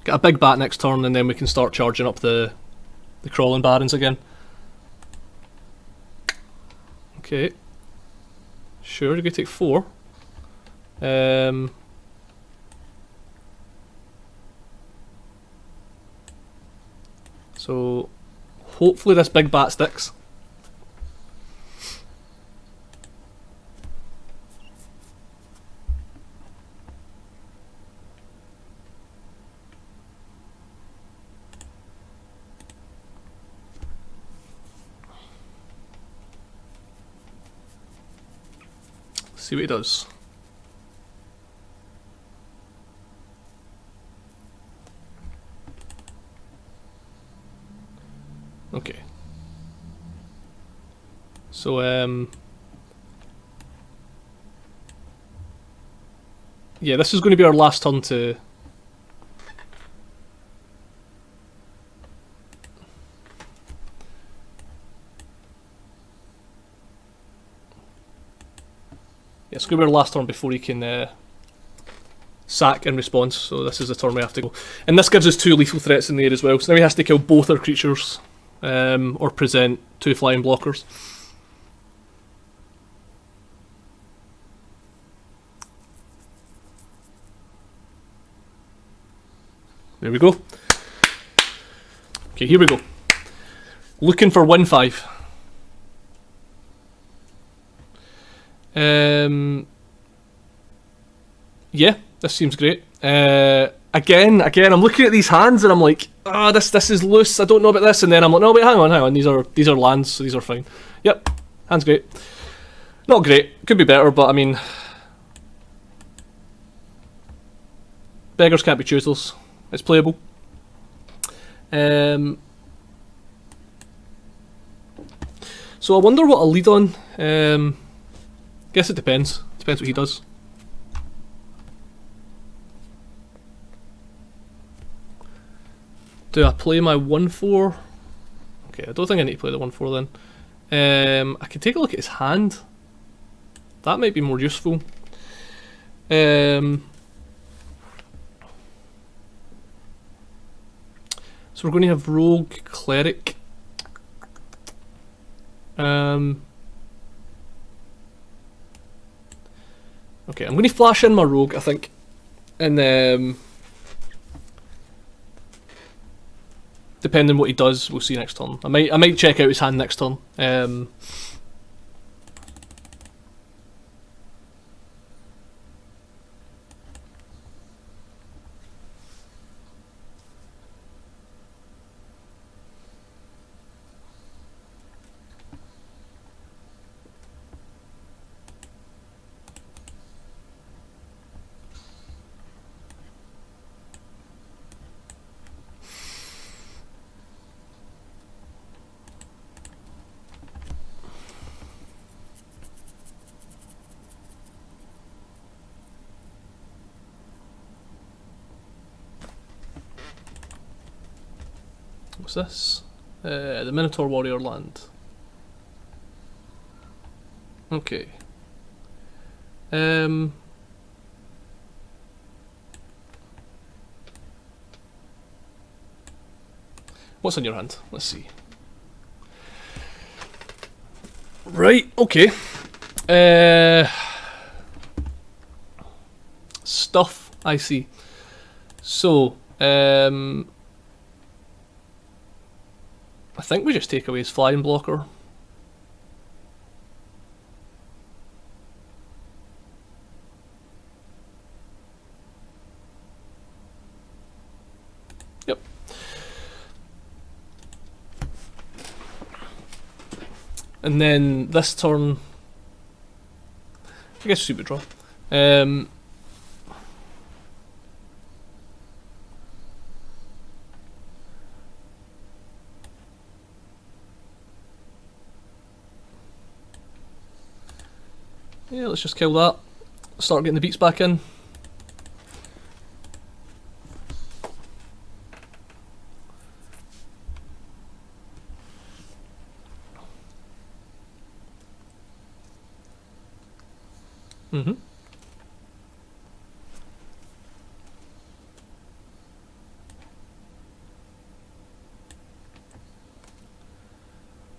Get a big bat next turn, and then we can start charging up the crawling barons again. Okay. Sure, you're going to take 4. So hopefully this big bat sticks. See what he does. Okay. So yeah, this is going to be our last turn to it's going to be our last turn before he can sack in response, so this is the turn we have to go. And this gives us 2 lethal threats in there as well, so now he has to kill both our creatures, or present 2 flying blockers. There we go. Okay, here we go. Looking for win 5. Yeah, this seems great. Again, I'm looking at these hands and I'm like, this is loose. I don't know about this, and then I'm like, no, wait, hang on. These are lands, so these are fine. Yep, hand's great. Not great. Could be better, but I mean, beggars can't be choosers. It's playable. So I wonder what I'll lead on. Guess it depends. Depends what he does. Do I play my 1/4? Okay, I don't think I need to play the 1/4 then. I can take a look at his hand. That might be more useful. So we're going to have Rogue, Cleric. Okay, I'm going to flash in my Rogue, I think. And depending on what he does, we'll see next turn. I might check out his hand next turn. What's this? The Minotaur Warrior land. Okay. What's on your hand? Let's see. Right, okay. Stuff, I see. So, I think we just take away his flying blocker. Yep. And then this turn, I guess super draw. Yeah, let's just kill that. Start getting the beats back in.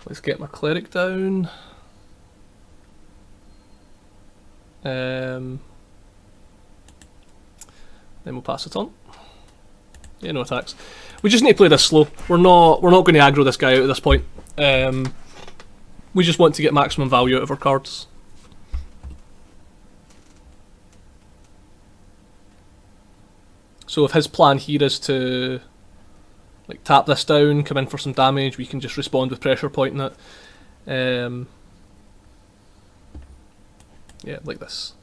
Let's get my cleric down. Then we'll pass it on. Yeah, no attacks. We just need to play this slow. We're not going to aggro this guy out at this point. We just want to get maximum value out of our cards. So if his plan here is to like tap this down, come in for some damage, we can just respond with pressure pointing it. Yeah, like this.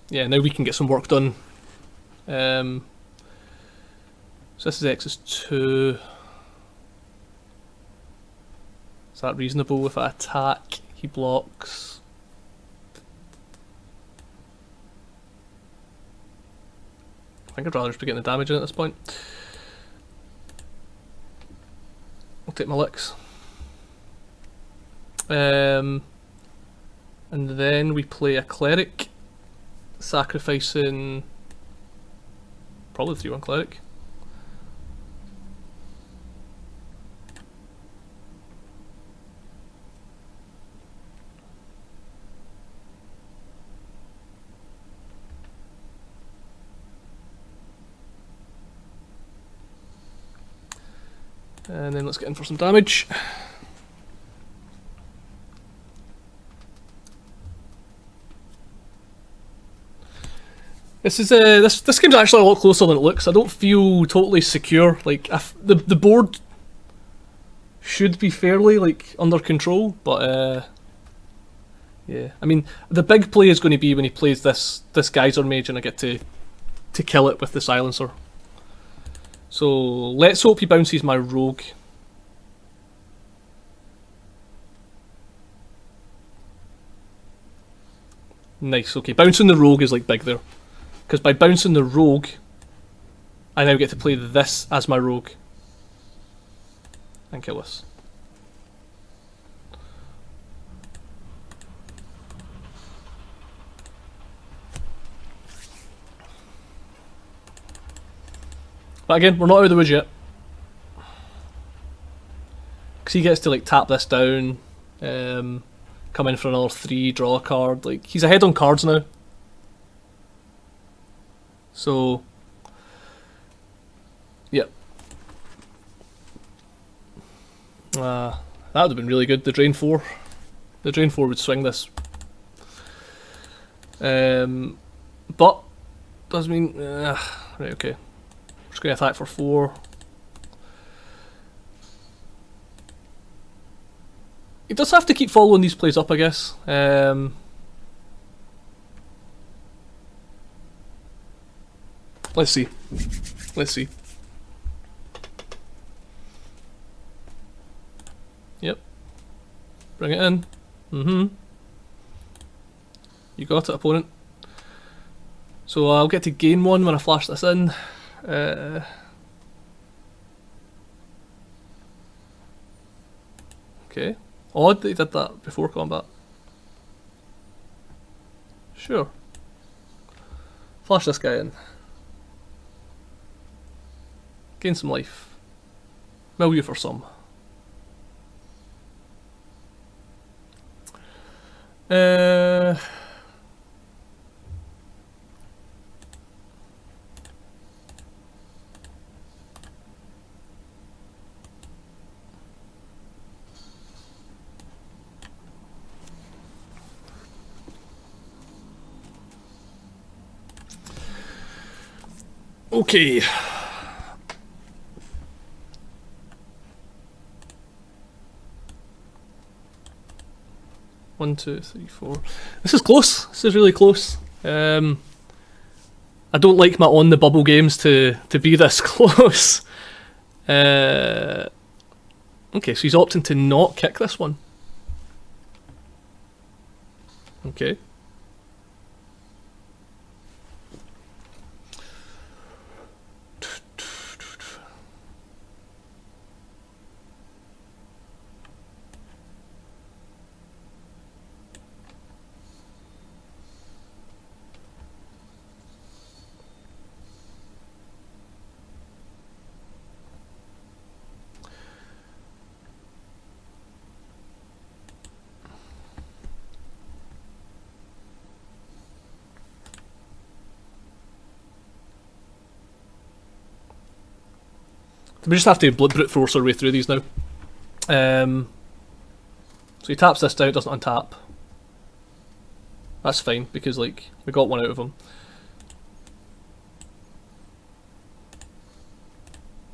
Yeah, now we can get some work done. So this is X is 2. Is that reasonable? If I attack, he blocks. I think I'd rather just be getting the damage in at this point. I'll take my licks. And then we play a cleric, sacrificing probably 3/1 cleric. And then let's get in for some damage. This is this game's actually a lot closer than it looks. I don't feel totally secure. Like the board should be fairly like under control, but yeah. I mean, the big play is going to be when he plays this geyser mage, and I get to kill it with the silencer. So let's hope he bounces my rogue. Nice, okay. Bouncing the rogue is like big there. Because by bouncing the rogue, I now get to play this as my rogue. And kill this. But again, we're not out of the woods yet. Because he gets to like tap this down, come in for another 3, draw a card. Like, he's ahead on cards now. So, yep. That would have been really good. The Drain 4. The Drain 4 would swing this. But, does mean... right, okay. Just going to attack for 4. He does have to keep following these plays up, I guess. Let's see. Let's see. Yep. Bring it in. You got it, opponent. So I'll get to gain 1 when I flash this in. Okay. Odd that he did that before combat. Sure. Flash this guy in. Gain some life. Mill you for some. Okay. One, two, three, four. This is close. This is really close. I don't like my on the bubble games to be this close. Okay, so he's opting to not kick this one. Okay. We just have to brute force our way through these now. So he taps this down, doesn't untap. That's fine, because like we got one out of him.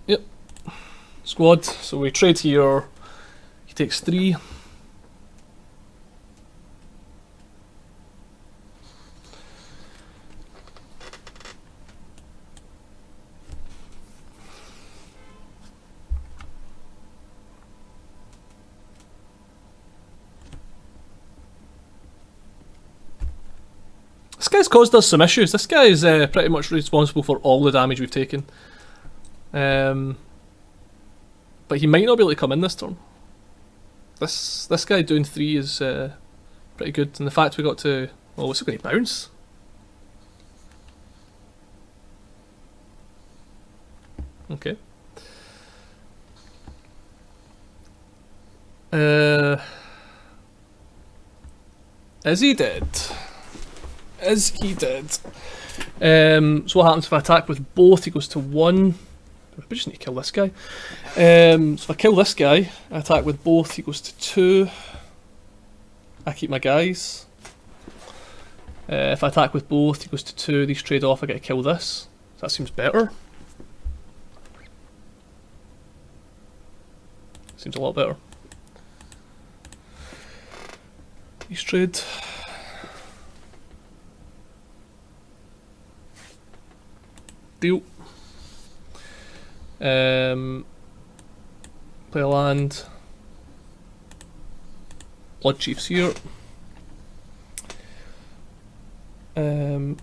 Yep. Squad, so we trade here. He takes 3. This guy's caused us some issues. This guy is pretty much responsible for all the damage we've taken. But he might not be able to come in this turn. This guy doing 3 is pretty good. And the fact we got to... Oh, what's it going to bounce? Okay. Is he dead? Is he dead? So what happens if I attack with both? He goes to 1. We just need to kill this guy. So if I kill this guy, I attack with both, he goes to 2. I keep my guys. If I attack with both, he goes to 2, these trade off, I get to kill this. So that seems better. Seems a lot better. These trade. Deal. Play a land. Blood Chief's here. End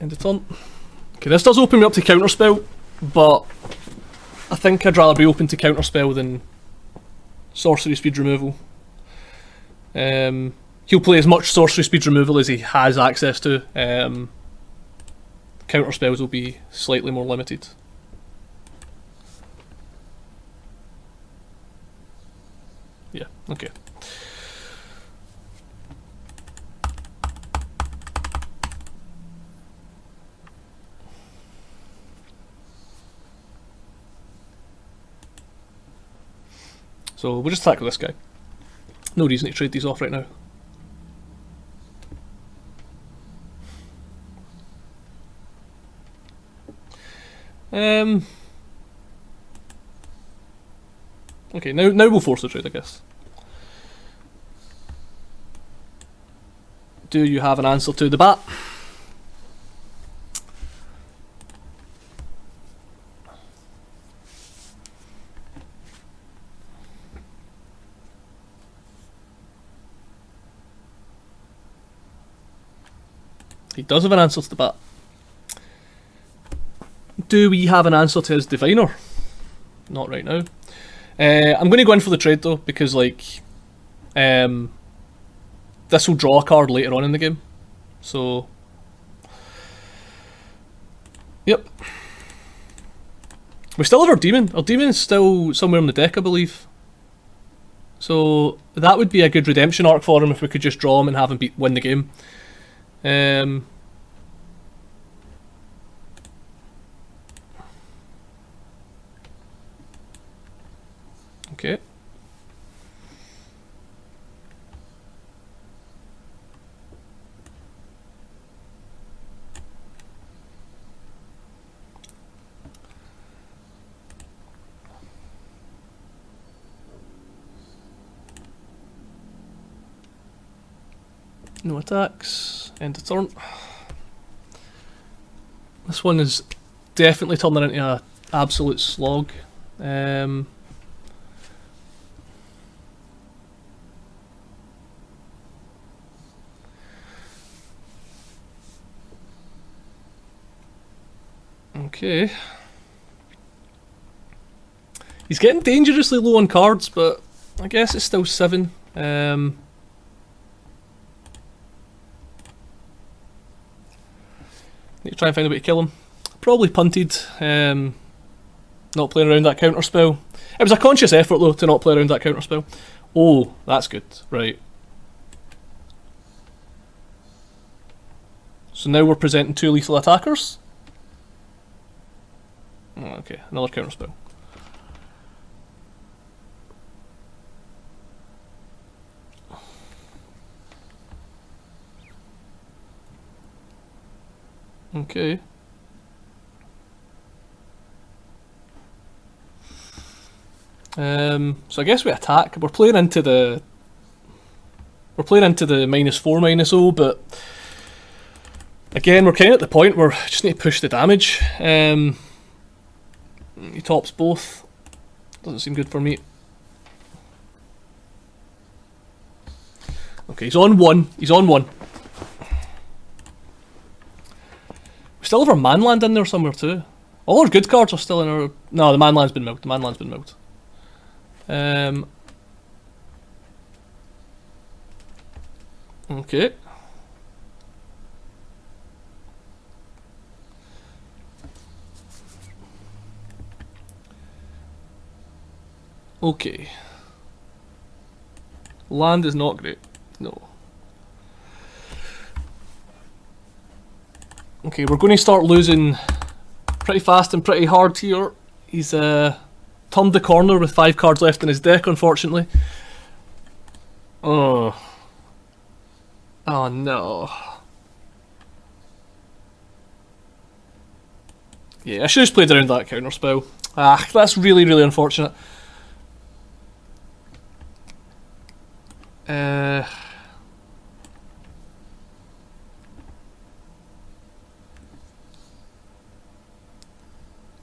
of turn. Okay, this does open me up to counterspell, but I think I'd rather be open to counterspell than sorcery speed removal. He'll play as much sorcery speed removal as he has access to. Counterspells will be slightly more limited. Yeah, okay. So we'll just tackle this guy. No reason to trade these off right now. Okay, now we'll force the trade, I guess. Do you have an answer to the bat? He does have an answer to the bat. Do we have an answer to his diviner? Not right now. I'm going to go in for the trade though, because like, this will draw a card later on in the game. So, yep. We still have our demon. Our demon is still somewhere in the deck, I believe. So that would be a good redemption arc for him if we could just draw him and have him win the game. Okay. No attacks. End of turn. This one is definitely turning into an absolute slog. Okay. He's getting dangerously low on cards, but I guess it's still 7. Need to try and find a way to kill him. Probably punted, not playing around that counter spell. It was a conscious effort though to not play around that counter spell. Oh, that's good. Right. So now we're presenting 2 lethal attackers. Oh, okay, another counter spell. Okay. So I guess we attack. We're playing into the -4/-0, but again we're kind of at the point where we just need to push the damage. He tops both. Doesn't seem good for me. Okay, he's on 1. He's on 1. We still have our manland in there somewhere too. All our good cards are still in our... No, the manland's been milled. The manland's been milled. Okay. Okay. Land is not great. No. Okay, we're going to start losing pretty fast and pretty hard here. He's turned the corner with 5 cards left in his deck, unfortunately. Oh. Oh no. Yeah, I should have just played around that counter spell. Ah, that's really, really unfortunate.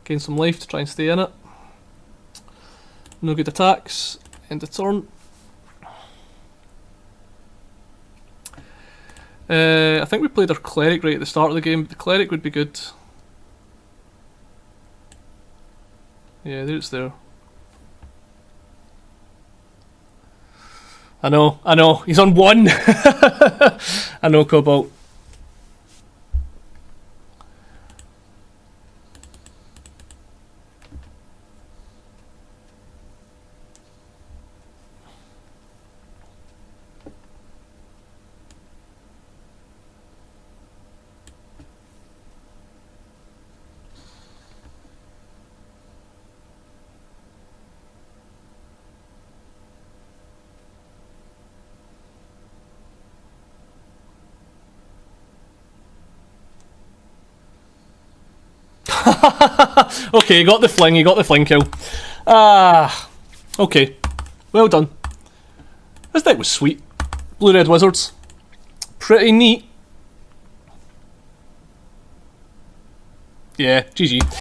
Gain some life to try and stay in it. No good attacks. End of turn. I think we played our cleric right at the start of the game. The cleric would be good. Yeah, there it's there. I know, he's on 1! I know, Cobalt. Okay, he got the fling kill. Ah, okay. Well done. This deck was sweet. Blue-red wizards. Pretty neat. Yeah, GG.